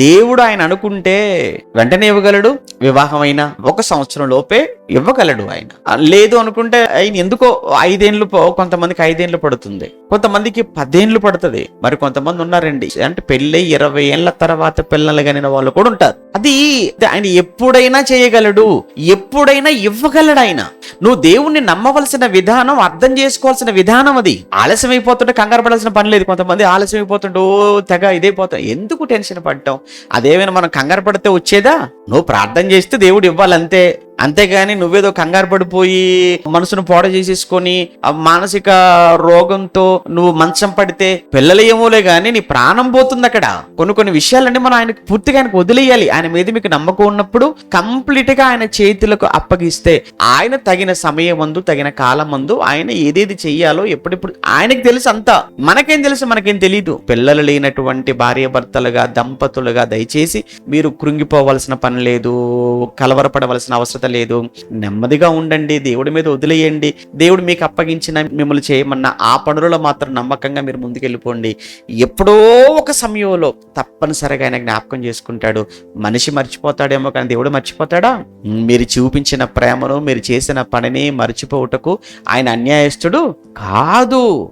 దేవుడు ఆయన అనుకుంటే వెంటనే ఇవ్వగలడు. వివాహమైన 1 సంవత్సరం లోపే ఇవ్వగలడు ఆయన. లేదు అనుకుంటే ఆయన ఎందుకో 5 ఏళ్ళు, కొంతమందికి 5 ఏళ్ళు పడుతుంది, కొంతమందికి 10 ఏళ్ళు పడుతుంది. మరి కొంతమంది ఉన్నారండి అంటే పెళ్ళై 20 ఏళ్ల తర్వాత పిల్లలు కనిన వాళ్ళు కూడా ఉంటారు. అది ఆయన ఎప్పుడైనా చేయగలడు, ఎప్పుడైనా ఇవ్వగలడు ఆయన. నువ్వు దేవుణ్ణి నమ్మవలసిన విధానం, అర్థం చేసుకోవాల్సిన విధానం అది. ఆలస్యం అయిపోతుంటే కంగారు పడాల్సిన పని లేదు. కొంతమంది ఆలస్యం అయిపోతుంటే తెగ ఇదైపోతాం. ఎందుకు టెన్షన్ పడటం? అదేమైనా మనం కంగారు పడితే వచ్చేదా? నువ్వు ప్రార్థన చేస్తే దేవుడు ఇవ్వాలంతే. అంతేగాని నువ్వేదో కంగారు పడిపోయి మనసును పాడ చేసేసుకొని మానసిక రోగంతో నువ్వు మంచం పడితే పిల్లలు ఏమోలే గానీ నీ ప్రాణం పోతుంది అక్కడ. కొన్ని విషయాలన్నీ మనం ఆయనకు పూర్తిగా ఆయనకు వదిలేయాలి. ఆయన మీద మీకు నమ్మకం ఉన్నప్పుడు కంప్లీట్ గా ఆయన చేతులకు అప్పగిస్తే ఆయన తగిన సమయం మందు, తగిన కాలం మందు ఆయన ఏదేది చెయ్యాలో ఎప్పుడెప్పుడు ఆయనకి తెలుసు. అంతా మనకేం తెలుసు? మనకేం తెలీదు. పిల్లలు లేనటువంటి భార్యాభర్తలుగా, దంపతులుగా దయచేసి మీరు కృంగిపోవలసిన పని లేదు, కలవరపడవలసిన అవసరం లేదు. నెమ్మదిగా ఉండండి, దేవుడి మీద వదిలేయండి. దేవుడు మీకు అప్పగించిన, మిమ్మల్ని చేయమన్న ఆ పనులలో మాత్రం నమ్మకంగా మీరు ముందుకెళ్ళిపోండి. ఎప్పుడో ఒక సమయంలో తప్పనిసరిగా ఆయన జ్ఞాపకం చేసుకుంటాడు. మనిషి మర్చిపోతాడేమో కానీ దేవుడు మర్చిపోతాడా? మీరు చూపించిన ప్రేమను, మీరు చేసిన పనిని మర్చిపోవుటకు ఆయన అన్యాయస్తుడు కాదు.